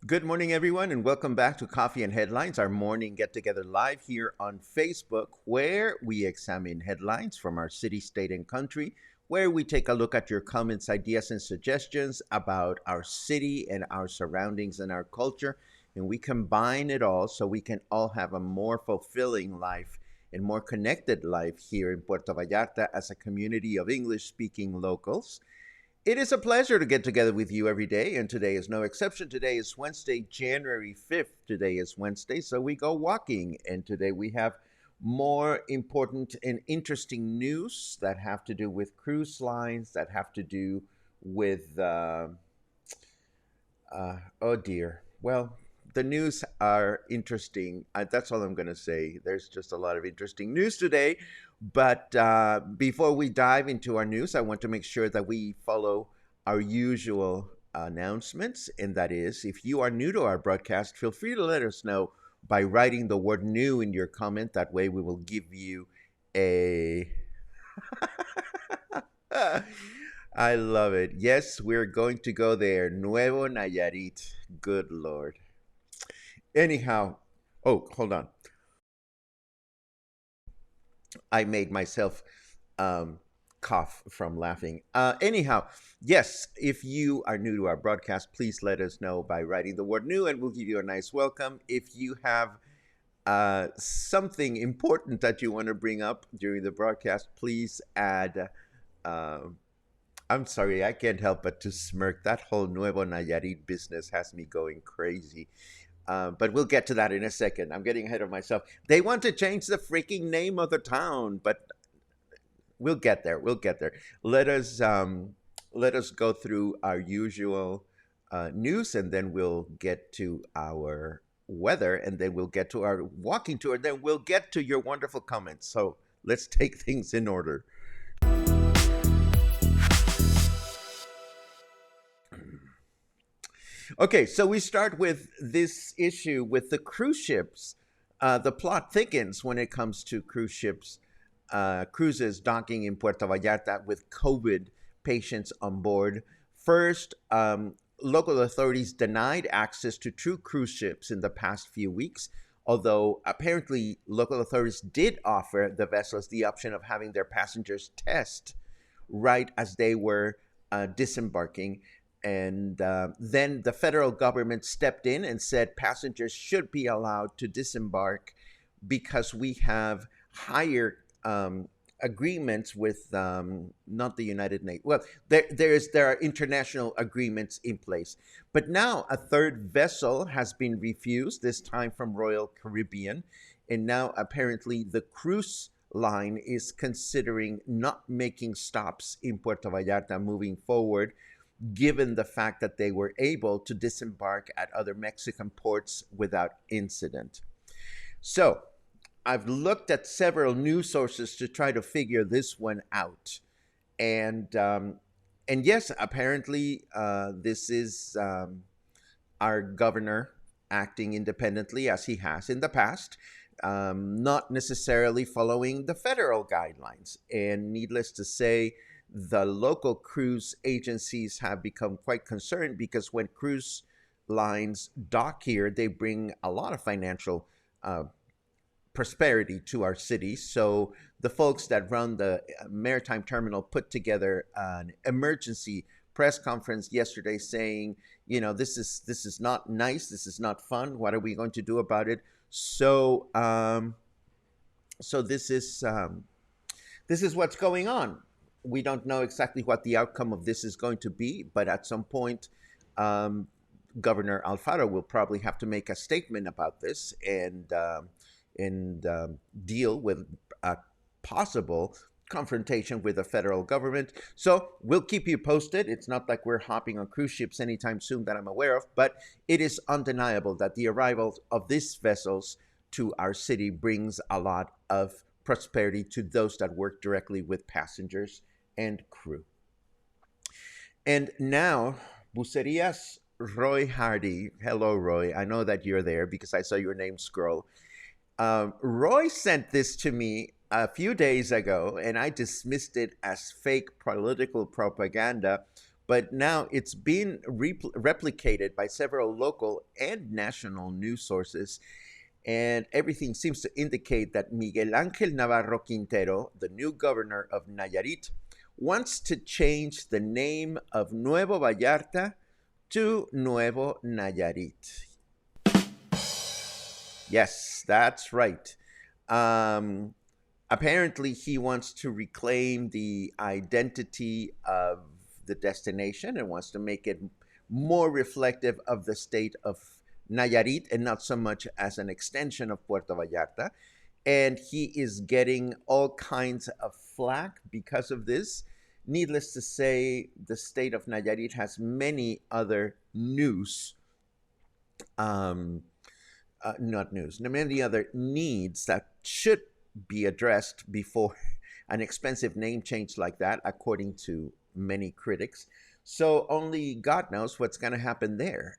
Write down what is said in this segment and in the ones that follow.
Good morning, everyone, and welcome back to Coffee and Headlines, our morning get together live here on Facebook, where we examine headlines from our city, state, and country, where we take a look at your comments, ideas, and suggestions about our city and our surroundings and our culture. And we combine it all so we can all have a more fulfilling life and more connected life here in Puerto Vallarta as a community of English speaking locals. It is a pleasure to get together with you every day, and today is no exception. Today is Wednesday, January 5th. Today is Wednesday, so we go walking, and today we have more important and interesting news that have to do with cruise lines, that have to do with, oh dear. Well, the news are interesting. That's all I'm going to say. There's just a lot of interesting news today. But before we dive into our news, I want to make sure that we follow our usual announcements. And that is, if you are new to our broadcast, feel free to let us know by writing the word new in your comment. That way we will give you a... I love it. Yes, we're going to go there. Nuevo Nayarit. Good Lord. Anyhow, oh, hold on. I made myself cough from laughing. Anyhow, yes, if you are new to our broadcast, please let us know by writing the word new and we'll give you a nice welcome. If you have something important that you want to bring up during the broadcast, please add. I'm sorry, I can't help but to smirk. That whole Nuevo Nayarit business has me going crazy. But we'll get to that in a second. I'm getting ahead of myself. They want to change the freaking name of the town, but we'll get there. We'll get there. Let us go through our usual news, and then we'll get to our weather, and then we'll get to our walking tour, and then we'll get to your wonderful comments. So let's take things in order. Okay, so we start with this issue with the cruise ships. The plot thickens when it comes to cruise ships, cruises docking in Puerto Vallarta with COVID patients on board. First, local authorities denied access to true cruise ships in the past few weeks, although apparently local authorities did offer the vessels the option of having their passengers test right as they were disembarking. And then the federal government stepped in and said passengers should be allowed to disembark because we have higher agreements with not the United Nations. Well, there are international agreements in place. But now a third vessel has been refused, this time from Royal Caribbean. And now apparently the cruise line is considering not making stops in Puerto Vallarta moving forward, given the fact that they were able to disembark at other Mexican ports without incident. So I've looked at several news sources to try to figure this one out. And yes, apparently this is our governor acting independently as he has in the past, not necessarily following the federal guidelines. And needless to say, the local cruise agencies have become quite concerned because when cruise lines dock here, they bring a lot of financial uh, prosperity to our city. So the folks that run the maritime terminal put together an emergency press conference yesterday saying, this is not nice, this is not fun. What are we going to do about it? So this is what's going on. We don't know exactly what the outcome of this is going to be, but at some point, um, Governor Alfaro will probably have to make a statement about this and deal with a possible confrontation with the federal government. So we'll keep you posted. It's not like we're hopping on cruise ships anytime soon that I'm aware of, but it is undeniable that the arrival of these vessels to our city brings a lot of prosperity to those that work directly with passengers and crew. And now, Buceria's Roy Hardy. Hello, Roy. I know that you're there because I saw your name scroll. Roy sent this to me a few days ago, and I dismissed it as fake political propaganda. But now it's been replicated by several local and national news sources, and everything seems to indicate that Miguel Ángel Navarro Quintero, the new governor of Nayarit, wants to change the name of Nuevo Vallarta to Nuevo Nayarit. Yes, that's right. Um, Apparently, he wants to reclaim the identity of the destination and wants to make it more reflective of the state of Nayarit and not so much as an extension of Puerto Vallarta. And he is getting all kinds of flack because of this. Needless to say, the state of Nayarit has many other news um, not news, many other needs that should be addressed before an expensive name change like that, according to many critics. So only God knows what's going to happen there.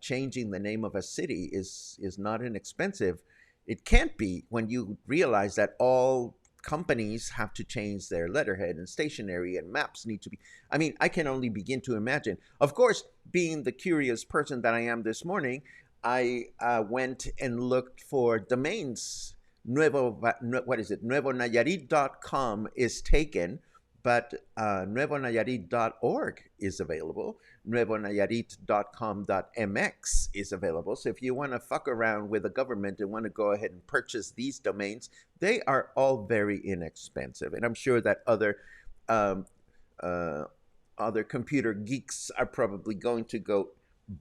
Changing the name of a city is not inexpensive. It can't be when you realize that all companies have to change their letterhead and stationery and maps need to be. I mean, I can only begin to imagine. Of course, being the curious person that I am this morning, I went and looked for domains. What is it? NuevoNayarit.com is taken, but NuevoNayarit.org is available. NuevoNayarit.com.mx is available. So if you want to fuck around with the government and want to go ahead and purchase these domains, they are all very inexpensive. And I'm sure that um, other computer geeks are probably going to go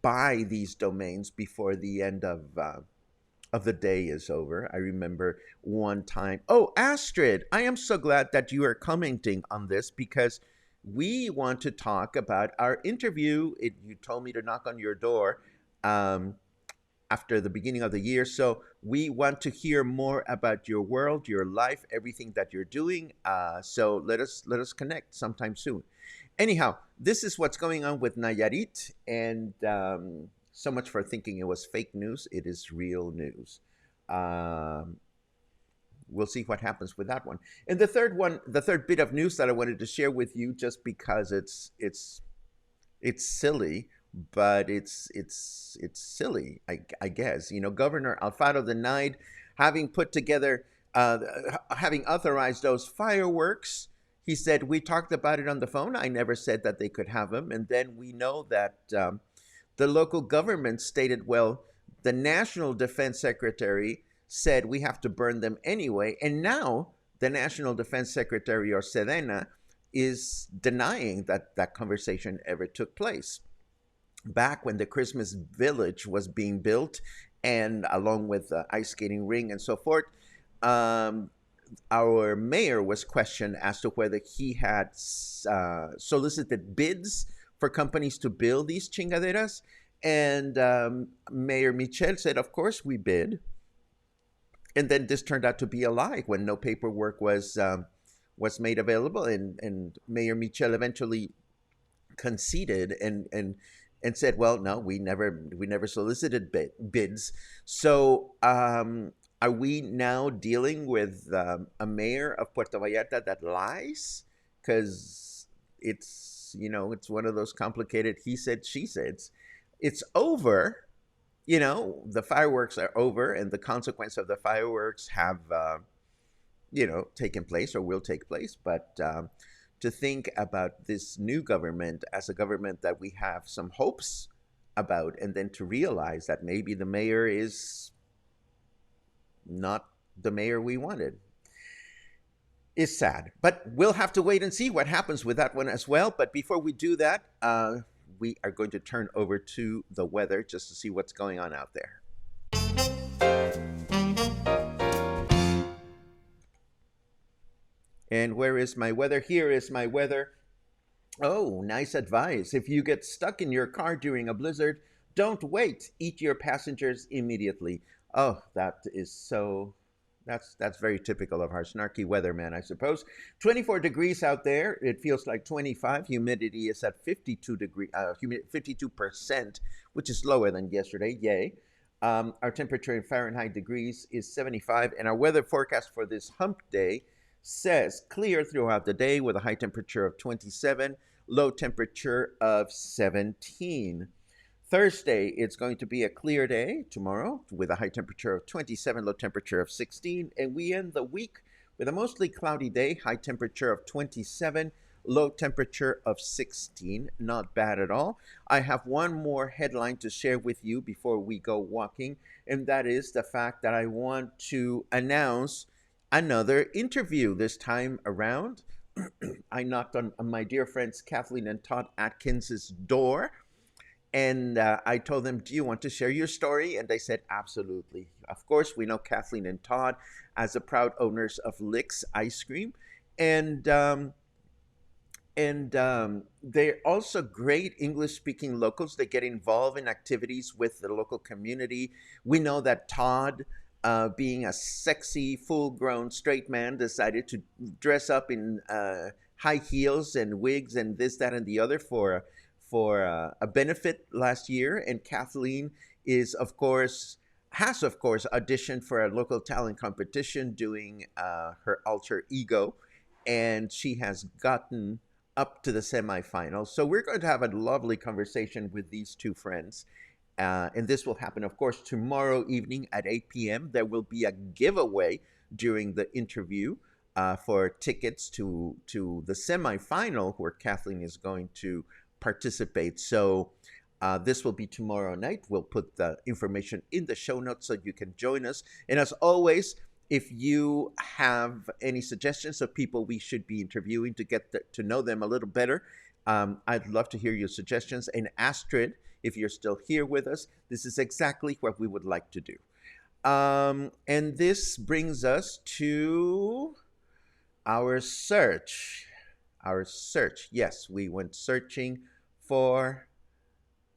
buy these domains before the end of the day is over. I remember one time. Oh, Astrid, I am so glad that you are commenting on this because we want to talk about our interview. You told me to knock on your door um, after the beginning of the year, so we want to hear more about your world, your life, everything that you're doing. So let us connect sometime soon. Anyhow, this is what's going on with Nayarit, and so much for thinking it was fake news. It is real news. Um, we'll see what happens with that one. And the third bit of news that I wanted to share with you, just because it's silly, but it's silly, I guess. Governor Alfaro denied having put together, having authorized those fireworks. He said, we talked about it on the phone. I never said that they could have them. And then we know that the local government stated, well, the National Defense Secretary said we have to burn them anyway. And now the National Defense Secretary, or Sedena, is denying that that conversation ever took place. Back when the Christmas village was being built, and along with the ice skating ring and so forth, um, our mayor was questioned as to whether he had solicited bids for companies to build these chingaderas. And Mayor Michel said, of course we bid. And then this turned out to be a lie when no paperwork was made available. And Mayor Michel eventually conceded and said, "Well, no, we never solicited bids." So, are we now dealing with a mayor of Puerto Vallarta that lies? Because it's one of those complicated he said she said. It's over. The fireworks are over, and the consequence of the fireworks have taken place or will take place. But to think about this new government as a government that we have some hopes about, and then to realize that maybe the mayor is not the mayor we wanted, is sad. But we'll have to wait and see what happens with that one as well. But before we do that, we are going to turn over to the weather just to see what's going on out there. And where is my weather? Here is my weather. Oh, nice advice. If you get stuck in your car during a blizzard, don't wait. Eat your passengers immediately. Oh, that's very typical of our snarky weatherman, I suppose. 24 degrees out there. It feels like 25. Humidity is at 52%, which is lower than yesterday. Yay. Our temperature in Fahrenheit degrees is 75, and our weather forecast for this hump day says clear throughout the day with a high temperature of 27, low temperature of 17. Thursday, it's going to be a clear day tomorrow with a high temperature of 27, low temperature of 16. And we end the week with a mostly cloudy day, high temperature of 27, low temperature of 16. Not bad at all. I have one more headline to share with you before we go walking, and that is the fact that I want to announce another interview this time around. I knocked on my dear friends Kathleen and Todd Atkins' door, and I told them, "Do you want to share your story?" And they said, "Absolutely." Of course, we know Kathleen and Todd as the proud owners of Licks Ice Cream, and they're also great English-speaking locals. They get involved in activities with the local community. We know that Todd, being a sexy, full-grown straight man, decided to dress up in high heels and wigs and this, that, and the other for a benefit last year. And Kathleen has of course auditioned for a local talent competition doing her alter ego, and she has gotten up to the semifinals. So we're going to have a lovely conversation with these two friends. And this will happen, of course, tomorrow evening at 8 p.m. There will be a giveaway during the interview for tickets to the semifinal where Kathleen is going to participate. So this will be tomorrow night. We'll put the information in the show notes so you can join us. And as always, if you have any suggestions of people we should be interviewing to get to know them a little better, I'd love to hear your suggestions. And Astrid, if you're still here with us, this is exactly what we would like to do. And this brings us to our search. Yes, we went searching for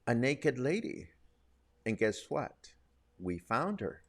a naked lady. And guess what? We found her.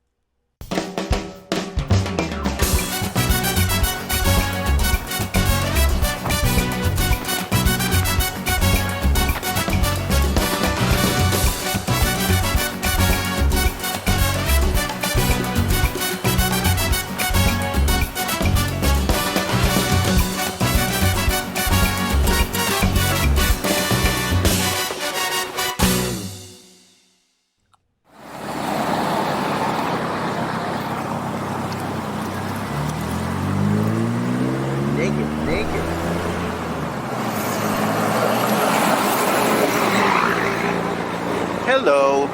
Hello.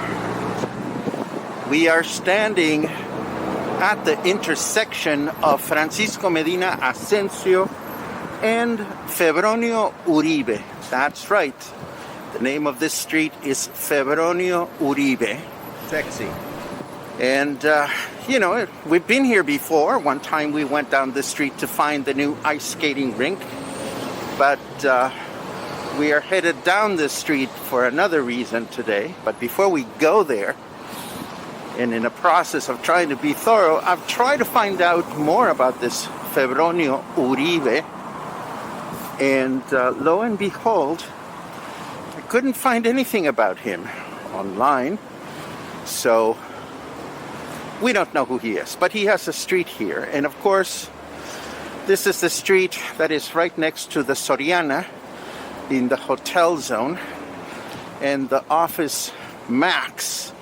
We are standing at the intersection of Francisco Medina Asensio and Febronio Uribe. That's right. The name of this street is Febronio Uribe. Sexy. And, we've been here before. One time we went down the street to find the new ice skating rink. But we are headed down this street for another reason today. But before we go there, and in the process of trying to be thorough, I've tried to find out more about this Febronio Uribe. And lo and behold, I couldn't find anything about him online, so we don't know who he is. But he has a street here, and of course, this is the street that is right next to the Soriana in the hotel zone and the office Max,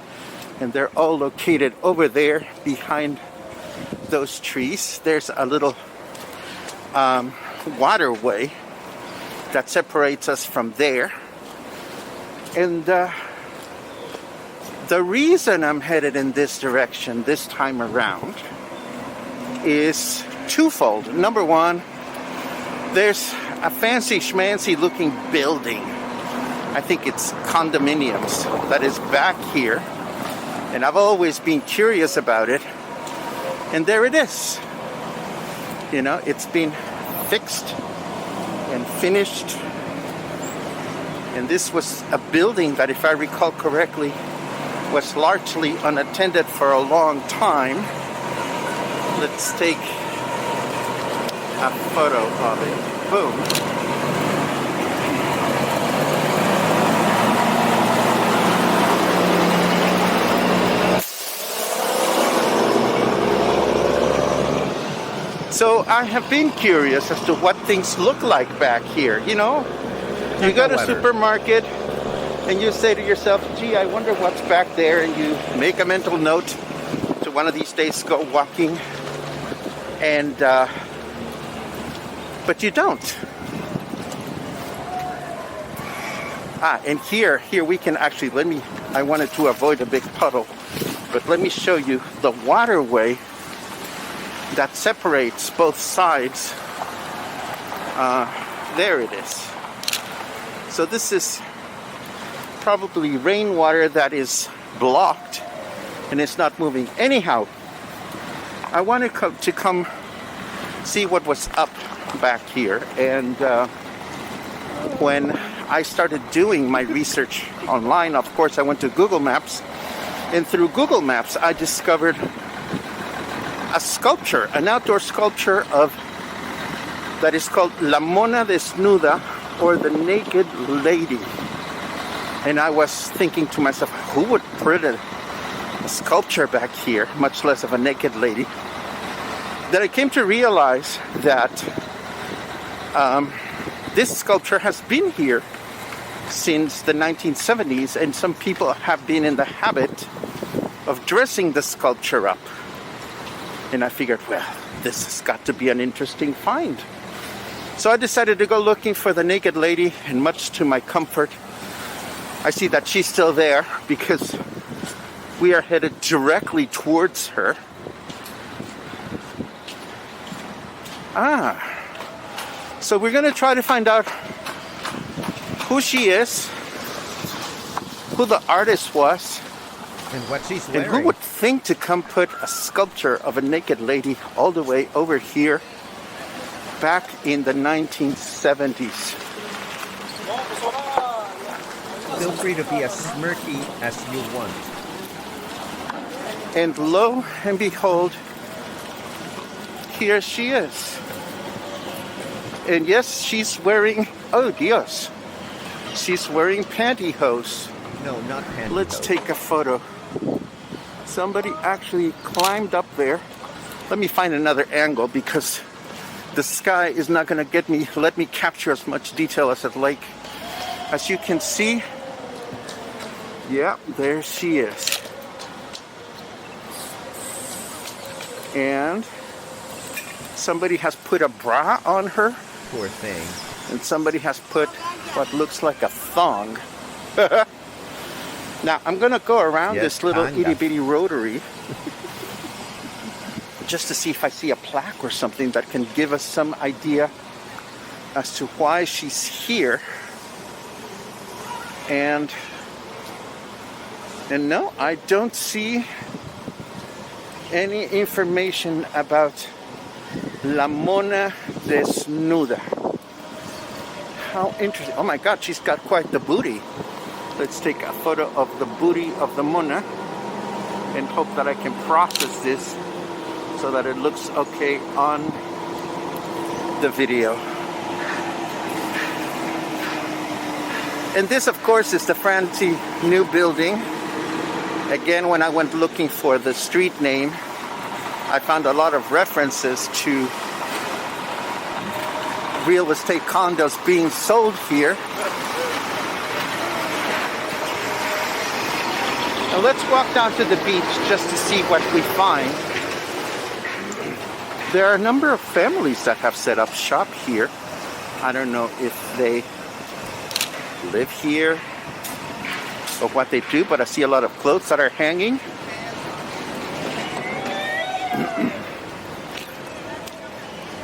and they're all located over there behind those trees. There's a little waterway that separates us from there, and the reason I'm headed in this direction this time around is twofold. Number one, there's a fancy schmancy looking building. I think it's condominiums that is back here, and I've always been curious about it, and there it is. You know, it's been fixed and finished, and this was a building that, if I recall correctly, was largely unattended for a long time. Let's take a photo of it. Boom. So I have been curious as to what things look like back here. You know, you go to a supermarket and you say to yourself, gee, I wonder what's back there, and you make a mental note to one of these days go walking, and but you don't. And here we can actually, I wanted to avoid a big puddle, but let me show you the waterway that separates both sides. There it is. So this is probably rainwater that is blocked and it's not moving. Anyhow, I wanted to come see what was up back here, and when I started doing my research online, of course I went to Google Maps, and through Google Maps I discovered a sculpture, an outdoor sculpture that is called La Mona Desnuda, or the Naked Lady. And I was thinking to myself, who would put a sculpture back here, much less of a naked lady? Then I came to realize that this sculpture has been here since the 1970s, and some people have been in the habit of dressing the sculpture up. And I figured, well, this has got to be an interesting find. So I decided to go looking for the naked lady, and much to my comfort, I see that she's still there because we are headed directly towards her. So we're going to try to find out who she is, who the artist was, and what she's wearing. And who would think to come put a sculpture of a naked lady all the way over here back in the 1970s. Feel free to be as smirky as you want. And lo and behold, here she is. And yes, she's wearing, oh Dios, she's wearing pantyhose. No, not pantyhose. Let's take a photo. Somebody actually climbed up there. Let me find another angle because the sky is not going to let me capture as much detail as I'd like. As you can see, yeah, there she is. And somebody has put a bra on her. Poor thing. And somebody has put what looks like a thong. Now, I'm going to go around this little itty-bitty rotary just to see if I see a plaque or something that can give us some idea as to why she's here. And no, I don't see any information about La Mona Desnuda. How interesting. Oh my God, she's got quite the booty. Let's take a photo of the booty of the Mona and hope that I can process this so that it looks okay on the video. And this, of course, is the fancy new building. Again, when I went looking for the street name, I found a lot of references to real estate condos being sold here. Now let's walk down to the beach just to see what we find. There are a number of families that have set up shop here. I don't know if they live here or what they do, but I see a lot of clothes that are hanging.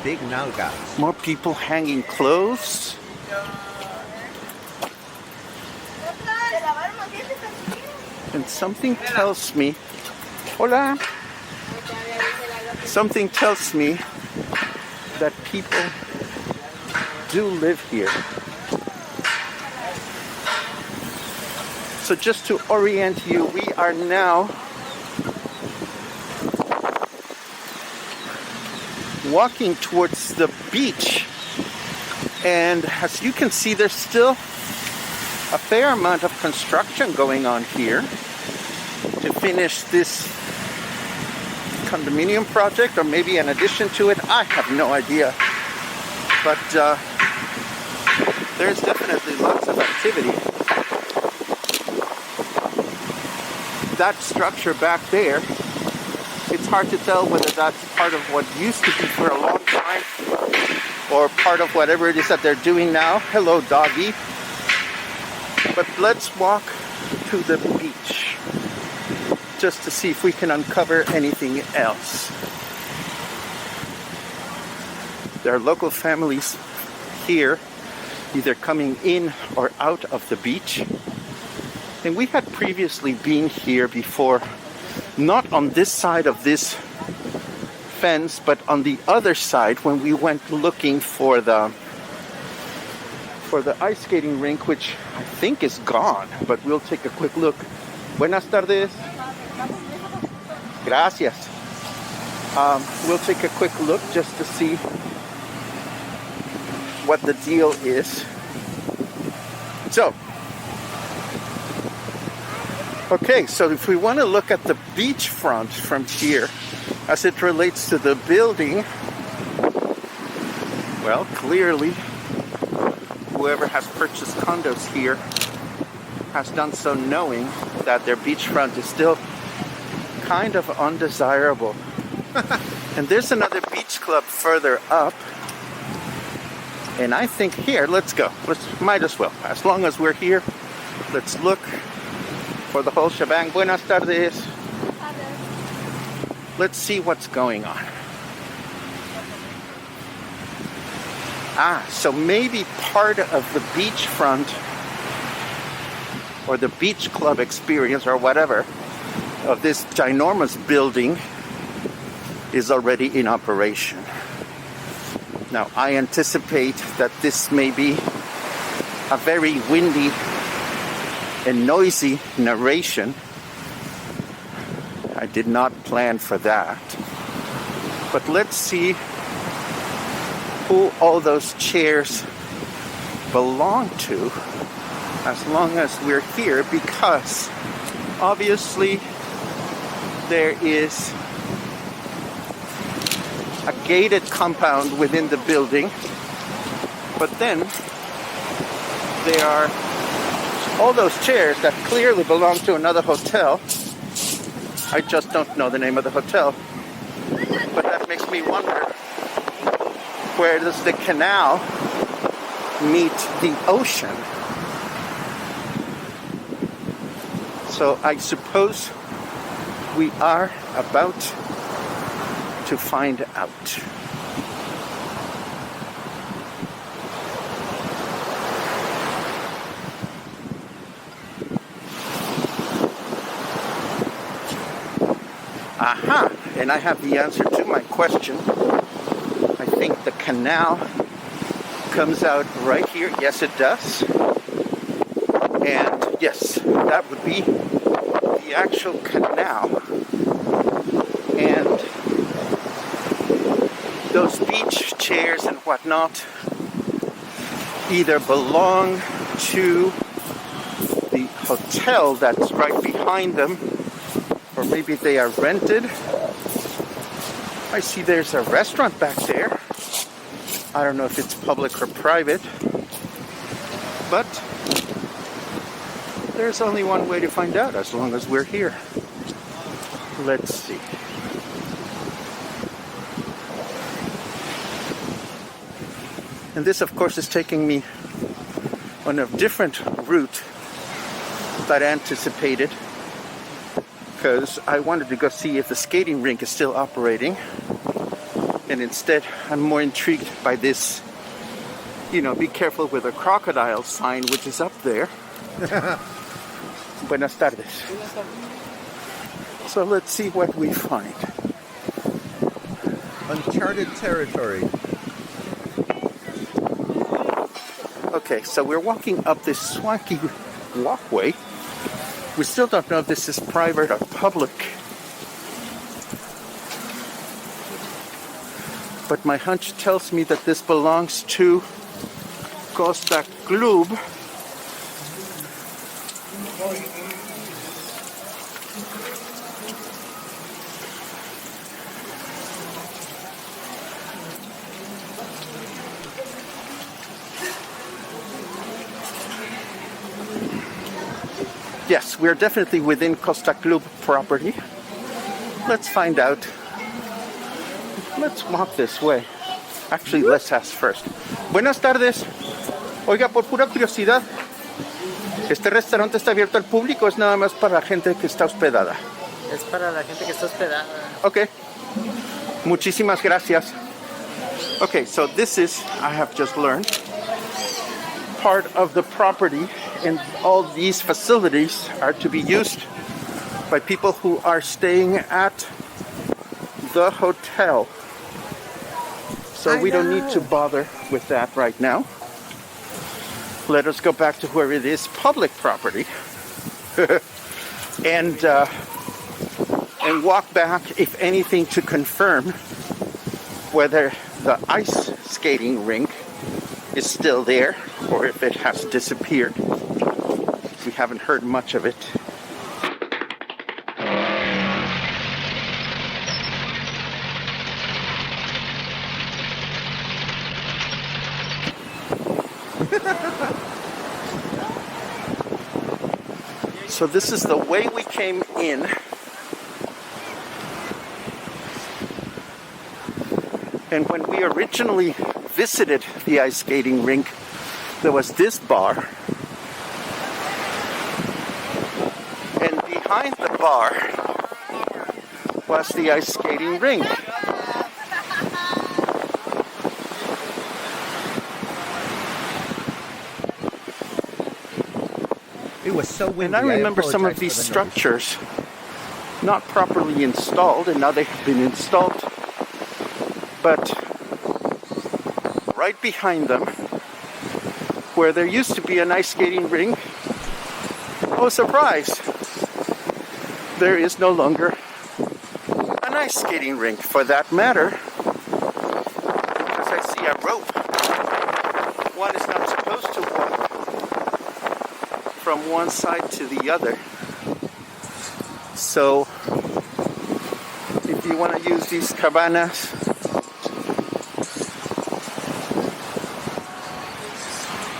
Big nalgas. More people hanging clothes. And something tells me, hola, something tells me that people do live here. So just to orient you, we are now walking towards the beach, and as you can see, there's still a fair amount of construction going on here to finish this condominium project, or maybe an addition to it. I have no idea, but there's definitely lots of activity. That structure back there, it's hard to tell whether that's part of what used to be for a long time or part of whatever it is that they're doing now. Hello, doggy. But let's walk to the beach just to see if we can uncover anything else. There are local families here, either coming in or out of the beach. And we had previously been here before, not on this side of this fence, but on the other side when we went looking for the ice skating rink, which I think is gone, but we'll take a quick look. Buenas tardes. Gracias. We'll take a quick look just to see what the deal is. So, okay, so if we want to look at the beachfront from here, as it relates to the building, well, clearly, whoever has purchased condos here has done so knowing that their beachfront is still kind of undesirable. And there's another beach club further up. And I think here, let's go. Might as well. As long as we're here, let's look for the whole shebang. Buenas tardes. Let's see what's going on. So maybe part of the beachfront or the beach club experience or whatever of this ginormous building is already in operation. Now, I anticipate that this may be a very windy and noisy narration. I did not plan for that. But let's see who all those chairs belong to as long as we're here, because obviously there is a gated compound within the building, but then there are all those chairs that clearly belong to another hotel. I just don't know the name of the hotel, but that makes me wonder, where does the canal meet the ocean? So I suppose we are about to find out. Aha! And I have the answer to my question. I think the canal comes out right here. Yes, it does. And yes, that would be the actual canal. And those beach chairs and whatnot either belong to hotel that's right behind them, or maybe they are rented. I see there's a restaurant back there. I don't know if it's public or private, but there's only one way to find out as long as we're here. Let's see. And this, of course, is taking me on a different route than anticipated, because I wanted to go see if the skating rink is still operating. And instead, I'm more intrigued by this, be careful with a crocodile sign, which is up there. Buenas tardes. So let's see what we find. Uncharted territory. Okay, so we're walking up this swanky walkway. We still don't know if this is private or public. But my hunch tells me that this belongs to Costa Club. Yes, we're definitely within Costa Club property. Let's find out. Let's walk this way. Actually, let's ask first. Buenas tardes. Oiga, por pura curiosidad, ¿este restaurante está abierto al público o es nada más para la gente que está hospedada? Es para la gente que está hospedada. Okay. Muchísimas gracias. Okay, so this is, I have just learned, part of the property, and all these facilities are to be used by people who are staying at the hotel. So we don't need to bother with that right now. Let us go back to where it is public property and walk back, if anything, to confirm whether the ice skating rink is still there or if it has disappeared. We haven't heard much of it. So this is the way we came in. And when we originally visited the ice skating rink, there was this bar. And behind the bar was the ice skating rink. It was so windy. And I remember some of these structures not properly installed, and now they have been installed. But right behind them, where there used to be an ice skating rink, oh surprise, there is no longer an ice skating rink. For that matter, because I see a rope, one is not supposed to walk from one side to the other. So if you want to use these cabanas,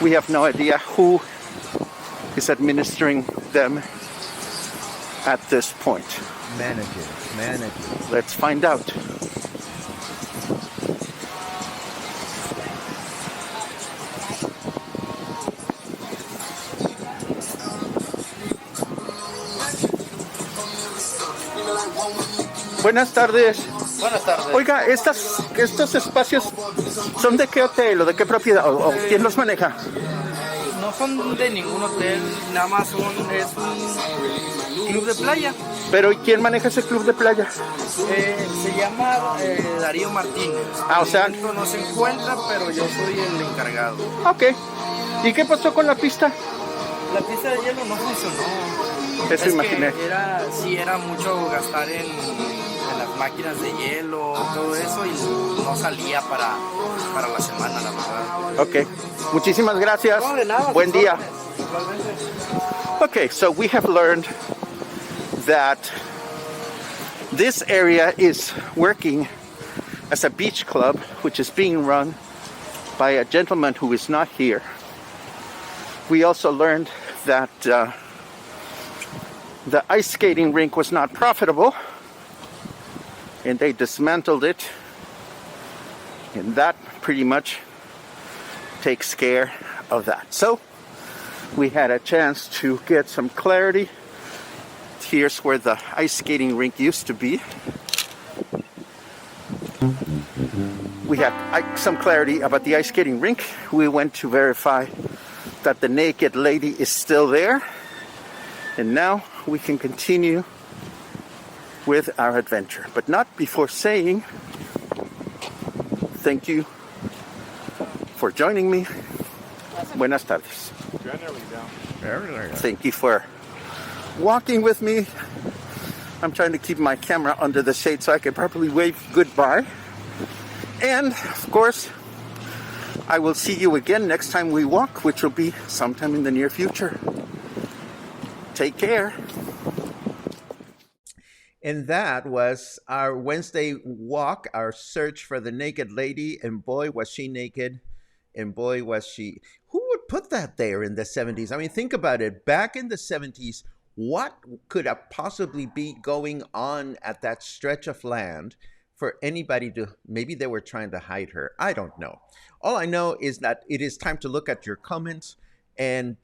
we have no idea who is administering them at this point. Managers. Let's find out. Buenas tardes. Buenas tardes. Oiga, estos espacios son de qué hotel o de qué propiedad o quién los maneja. No son de ningún hotel, nada más es un club de playa. Pero ¿y quién maneja ese club de playa? Se llama Darío Martínez. O sea, No se encuentra, pero yo soy el encargado. Ok. ¿Y qué pasó con la pista? La pista de hielo no funcionó. Eso imaginé. Era mucho gastar en las máquinas de hielo, todo eso, y no salía para la semana, la verdad. Ok. Muchísimas gracias. No, de nada, Buen día. órdenes. Okay, so we have learned that this area is working as a beach club, which is being run by a gentleman who is not here. We also learned that the ice skating rink was not profitable, and they dismantled it, and that pretty much takes care of that. So we had a chance to get some clarity. Here's where the ice skating rink used to be. We had some clarity about the ice skating rink. We went to verify that the naked lady is still there. And now we can continue with our adventure. But not before saying thank you for joining me. Buenas tardes. Thank you for walking with me. I'm trying to keep my camera under the shade so I can properly wave goodbye. And of course, I will see you again next time we walk, which will be sometime in the near future. Take care. And that was our Wednesday walk, our search for the naked lady. And boy, was she naked. And boy, was she. Who would put that there in the 70s? I mean, think about it. Back in the 70s, what could possibly be going on at that stretch of land for anybody to, maybe they were trying to hide her. I don't know. All I know is that it is time to look at your comments and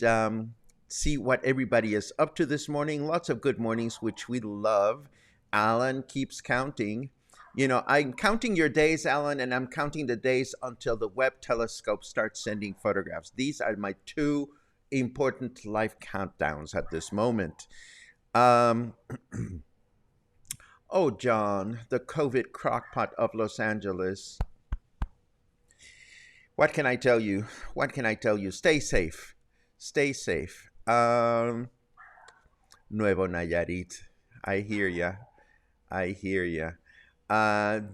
see what everybody is up to this morning. Lots of good mornings, which we love. Alan keeps counting. You know, I'm counting your days, Alan, and I'm counting the days until the Webb telescope starts sending photographs. These are my two important life countdowns at this moment. Oh, John, the COVID crockpot of Los Angeles. What can I tell you? What can I tell you? Stay safe. Stay safe. Nuevo Nayarit. I hear ya. I hear ya.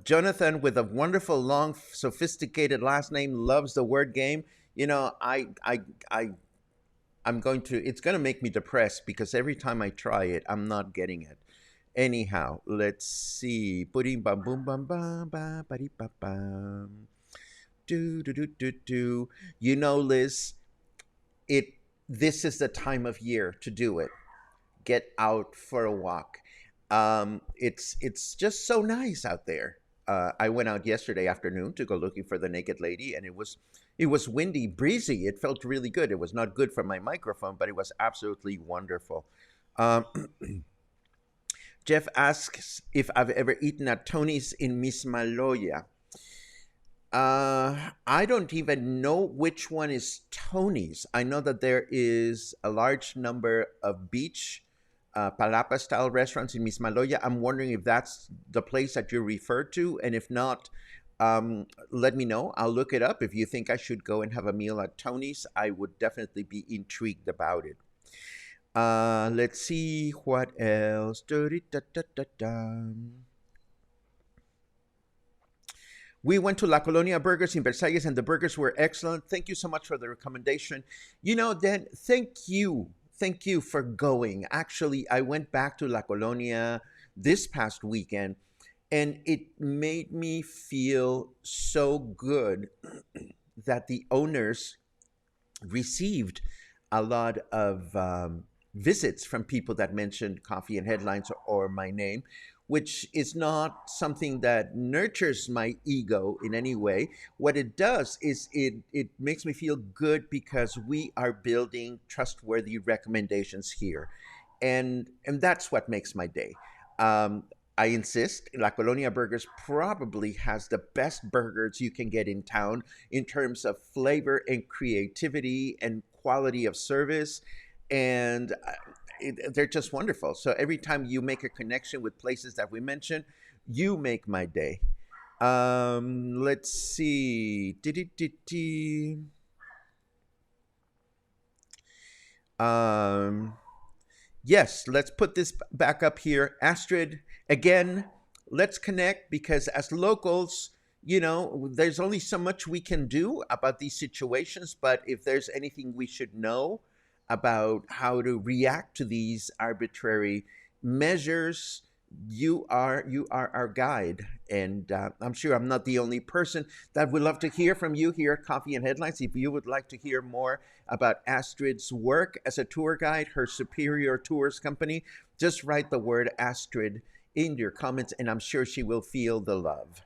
Jonathan, with a wonderful, long, sophisticated last name, loves the word game. You know, I'm going to, it's going to make me depressed because every time I try it, I'm not getting it. Anyhow, let's see. Boom bam boom bam bam ba ba dee ba bam. Do do do do do. You know, Liz, this is the time of year to do it. Get out for a walk. It's just so nice out there. I went out yesterday afternoon to go looking for the naked lady, and it was windy, breezy. It felt really good. It was not good for my microphone, but it was absolutely wonderful. Jeff asks if I've ever eaten at Tony's in Mismaloya. I don't even know which one is Tony's. I know that there is a large number of beach palapa-style restaurants in Mismaloya. I'm wondering if that's the place that you referred to, and if not, let me know. I'll look it up. If you think I should go and have a meal at Tony's, I would definitely be intrigued about it. Let's see what else. We went to La Colonia Burgers in Versalles, and the burgers were excellent. Thank you so much for the recommendation. You know, Dan, thank you for going. Actually, I went back to La Colonia this past weekend, and it made me feel so good that the owners received a lot of visits from people that mentioned Coffee and Headlines or my name, which is not something that nurtures my ego in any way. What it does is it makes me feel good because we are building trustworthy recommendations here. And that's what makes my day. I insist, La Colonia Burgers probably has the best burgers you can get in town in terms of flavor and creativity and quality of service. And they're just wonderful. So every time you make a connection with places that we mentioned, you make my day. Let's see. Yes, let's put this back up here. Astrid, again, let's connect, because as locals, you know, there's only so much we can do about these situations. But if there's anything we should know, about how to react to these arbitrary measures, you are our guide, and I'm sure I'm not the only person that would love to hear from you here at Coffee and Headlines. If you would like to hear more about Astrid's work as a tour guide, her Superior Tours company, just write the word Astrid in your comments, and I'm sure she will feel the love.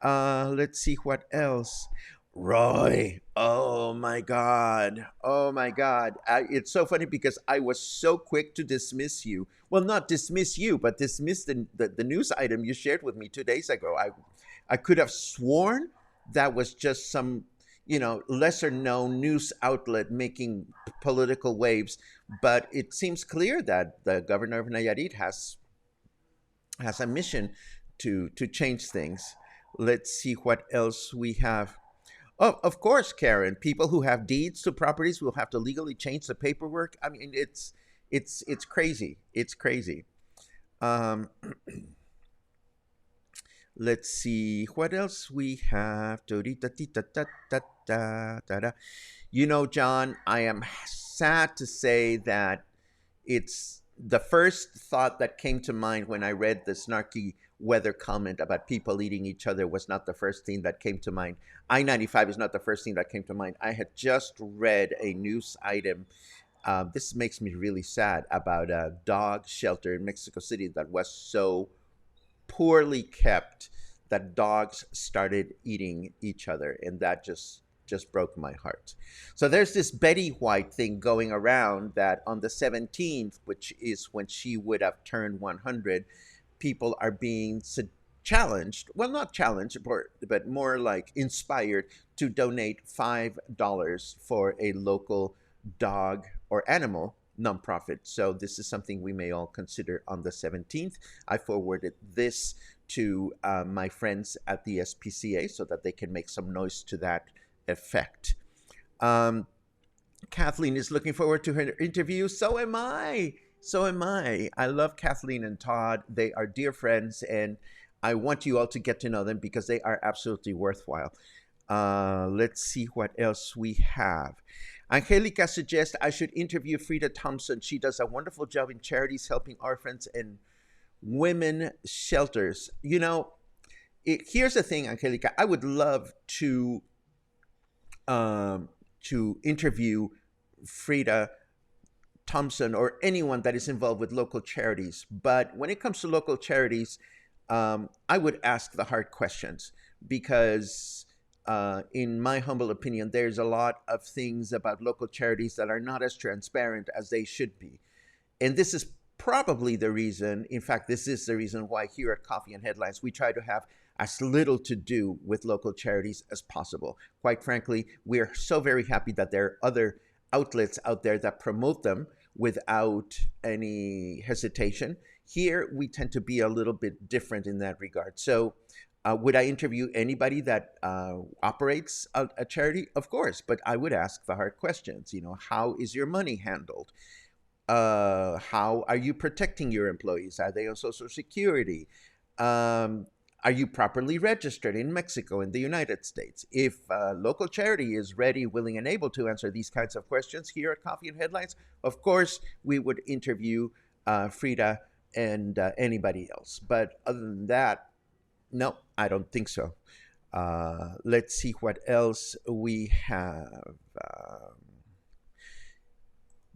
Let's see what else. Roy, oh my God, oh my God. It's so funny because I was so quick to dismiss you. Well, not dismiss you, but dismiss the news item you shared with me 2 days ago. I could have sworn that was just some, lesser known news outlet making political waves, but it seems clear that the governor of Nayarit has a mission to change things. Let's see what else we have. Oh, of course, Karen. People who have deeds to properties will have to legally change the paperwork. I mean, it's crazy. It's crazy. Um, let's see what else we have. John, I am sad to say that it's the first thought that came to mind when I read the snarky weather comment about people eating each other was not the first thing that came to mind. I-95 is not the first thing that came to mind. I had just read a news item. This makes me really sad, about a dog shelter in Mexico City that was so poorly kept that dogs started eating each other, and that just broke my heart. So there's this Betty White thing going around that on the 17th, which is when she would have turned 100, people are being challenged, well, not challenged, but more like inspired to donate $5 for a local dog or animal nonprofit. So this is something we may all consider on the 17th. I forwarded this to my friends at the SPCA so that they can make some noise to that effect. Kathleen is looking forward to her interview. So am I. So am I. I love Kathleen and Todd. They are dear friends, and I want you all to get to know them because they are absolutely worthwhile. Let's see what else we have. Angelica suggests I should interview Frida Thompson. She does a wonderful job in charities helping orphans and women shelters. Here's the thing, Angelica. I would love to interview Frida Thompson or anyone that is involved with local charities. But when it comes to local charities, I would ask the hard questions because, in my humble opinion, there's a lot of things about local charities that are not as transparent as they should be. And this is probably the reason, in fact, this is the reason why here at Coffee and Headlines, we try to have as little to do with local charities as possible. Quite frankly, we are so very happy that there are other outlets out there that promote them without any hesitation. Here, we tend to be a little bit different in that regard. So would I interview anybody that operates a charity? Of course, but I would ask the hard questions. How is your money handled? How are you protecting your employees? Are they on Social Security? Are you properly registered in Mexico, in the United States? If a local charity is ready, willing, and able to answer these kinds of questions here at Coffee and Headlines, of course, we would interview Frida and anybody else. But other than that, no, I don't think so. Let's see what else we have.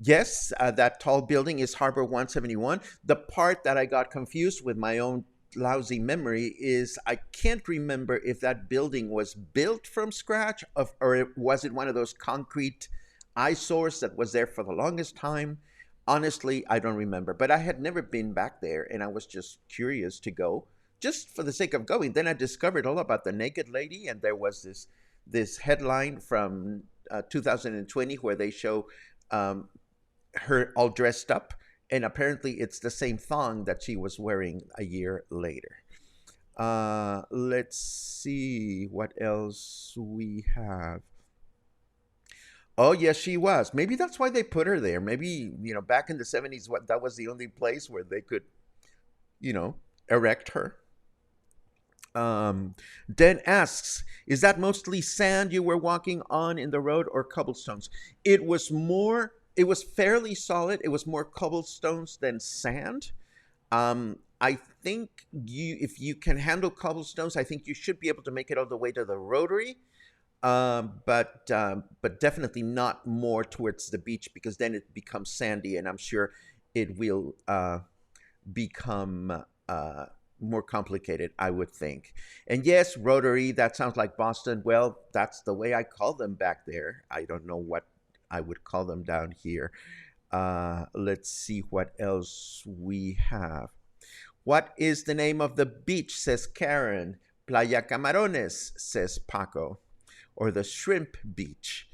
Yes, that tall building is Harbor 171. The part that I got confused with my own lousy memory is I can't remember if that building was built from scratch or was it one of those concrete eyesores that was there for the longest time. Honestly, I don't remember, but I had never been back there and I was just curious to go just for the sake of going. Then I discovered all about the naked lady, and there was this headline from 2020 where they show her all dressed up, and apparently it's the same thong that she was wearing a year later. Let's see what else we have. Oh, yes, she was. Maybe that's why they put her there. Maybe, back in the 70s, that was the only place where they could, erect her. Den asks, is that mostly sand you were walking on in the road or cobblestones? It was more It was fairly solid. It was more cobblestones than sand. I think if you can handle cobblestones, I think you should be able to make it all the way to the Rotary. But definitely not more towards the beach because then it becomes sandy, and I'm sure it will become more complicated, I would think. And yes, Rotary, that sounds like Boston. Well, that's the way I call them back there. I don't know what I would call them down here. Let's see what else we have. What is the name of the beach, says Karen. Playa Camarones, says Paco. Or the Shrimp Beach.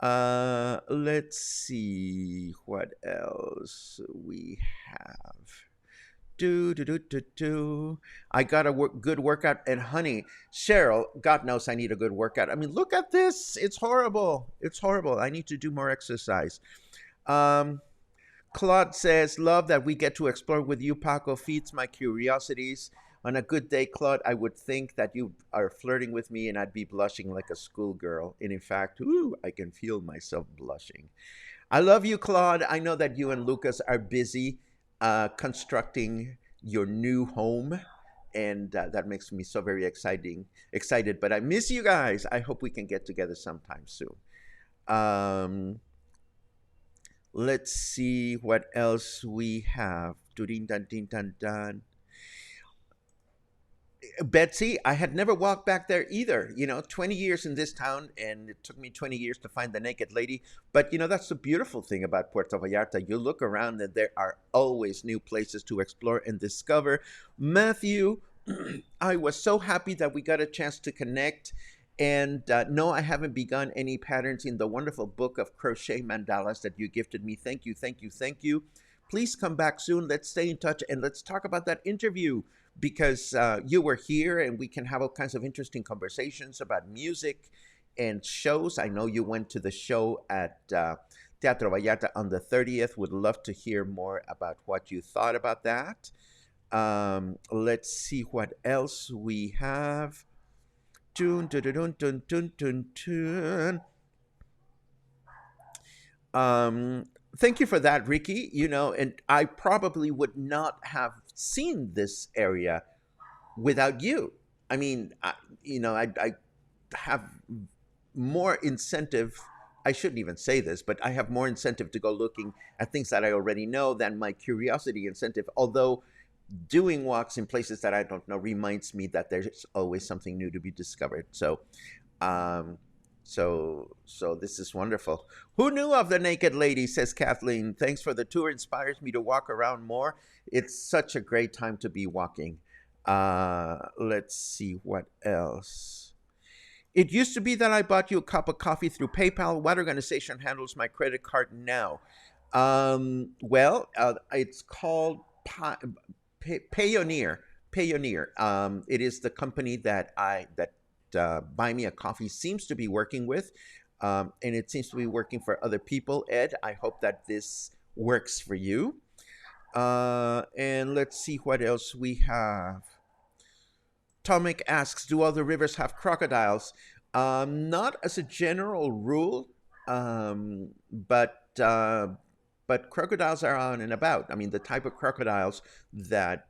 Let's see what else we have. I got a good workout, and honey, Cheryl, God knows I need a good workout. I mean, look at this. It's horrible. It's horrible. I need to do more exercise. Claude says, love that we get to explore with you, Paco. Feeds my curiosities. On a good day, Claude, I would think that you are flirting with me and I'd be blushing like a schoolgirl. And in fact, I can feel myself blushing. I love you, Claude. I know that you and Lucas are busy constructing your new home. And that makes me so very excited. But I miss you guys. I hope we can get together sometime soon. Let's see what else we have. Betsy, I had never walked back there either. 20 years in this town, and it took me 20 years to find the naked lady. But, that's the beautiful thing about Puerto Vallarta. You look around and there are always new places to explore and discover. Matthew, I was so happy that we got a chance to connect. And no, I haven't begun any patterns in the wonderful book of crochet mandalas that you gifted me. Thank you, thank you, thank you. Please come back soon. Let's stay in touch and let's talk about that interview because you were here and we can have all kinds of interesting conversations about music and shows. I know you went to the show at Teatro Vallarta on the 30th. Would love to hear more about what you thought about that. Let's see what else we have. Thank you for that, Ricky. And I probably would not have seen this area without you. I mean, I have more incentive. I shouldn't even say this, but I have more incentive to go looking at things that I already know than my curiosity incentive. Although doing walks in places that I don't know reminds me that there's always something new to be discovered. So this is wonderful. Who knew of the naked lady, says Kathleen. Thanks for the tour. Inspires me to walk around more. It's such a great time to be walking. Let's see what else. It used to be that I bought you a cup of coffee through PayPal. What organization handles my credit card now? It's called Payoneer. It is the company that Buy Me a Coffee seems to be working with, and it seems to be working for other people. Ed, I hope that this works for you. And let's see what else we have. Tomic asks, do all the rivers have crocodiles? Not as a general rule, but crocodiles are on and about. I mean, the type of crocodiles that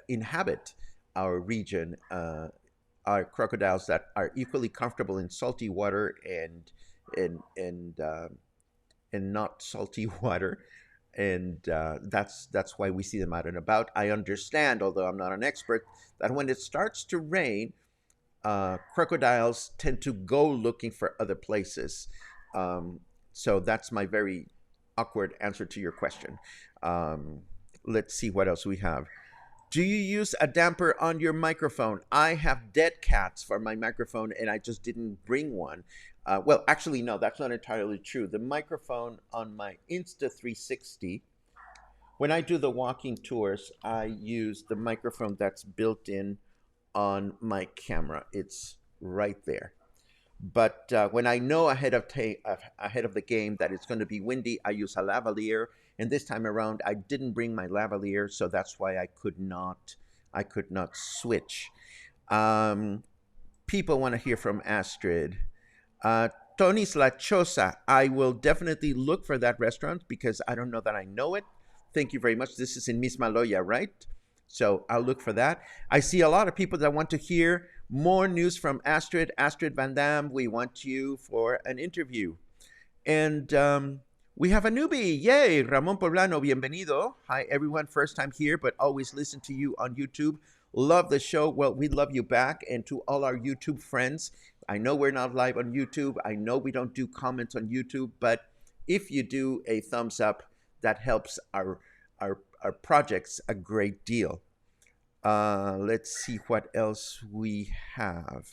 inhabit our region are crocodiles that are equally comfortable in salty water and not salty water. And that's why we see them out and about. I understand, although I'm not an expert, that when it starts to rain, crocodiles tend to go looking for other places. So that's my very awkward answer to your question. Let's see what else we have. Do you use a damper on your microphone? I have dead cats for my microphone, and I just didn't bring one. Well, actually, no, that's not entirely true. The microphone on my Insta360, when I do the walking tours, I use the microphone that's built in on my camera. It's right there. But when I know ahead of the game that it's going to be windy, I use a lavalier. And this time around, I didn't bring my lavalier, so that's why I could not switch. People want to hear from Astrid. Todd Tony's La Choza. I will definitely look for that restaurant because I don't know that I know it. Thank you very much. This is in Mismaloya, right? So I'll look for that. I see a lot of people that want to hear more news from Astrid. Astrid Van Dam, we want you for an interview. And we have a newbie. Yay, Ramon Poblano, bienvenido. Hi, everyone. First time here, but always listen to you on YouTube. Love the show. Well, we love you back. And to all our YouTube friends, I know we're not live on YouTube. I know we don't do comments on YouTube, but if you do a thumbs up, that helps our projects a great deal. Let's see what else we have.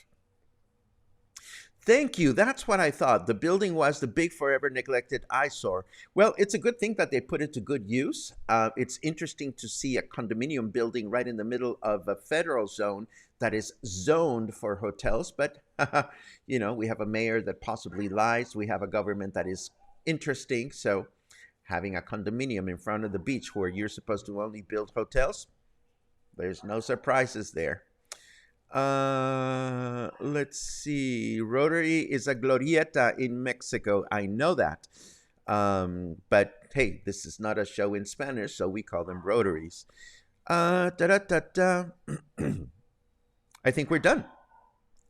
Thank you. That's what I thought. The building was the big forever neglected eyesore. Well, it's a good thing that they put it to good use. It's interesting to see a condominium building right in the middle of a federal zone that is zoned for hotels. But, you know, we have a mayor that possibly lies. We have a government that is interesting. So having a condominium in front of the beach where you're supposed to only build hotels, there's no surprises there. Let's see. Rotary is a glorieta in Mexico. I know that. But hey, this is not a show in Spanish, so we call them rotaries. I think we're done.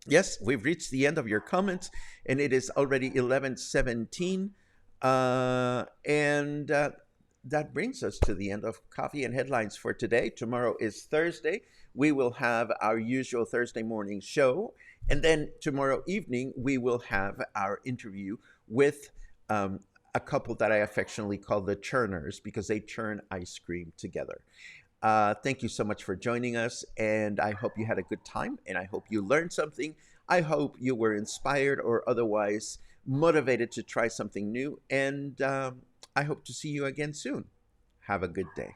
Yes, we've reached the end of your comments, and it is already 11:17. That brings us to the end of Coffee and Headlines for today. Tomorrow is Thursday. We will have our usual Thursday morning show. And then tomorrow evening, we will have our interview with a couple that I affectionately call the churners because they churn ice cream together. Thank you so much for joining us. And I hope you had a good time. And I hope you learned something. I hope you were inspired or otherwise motivated to try something new. And I hope to see you again soon. Have a good day.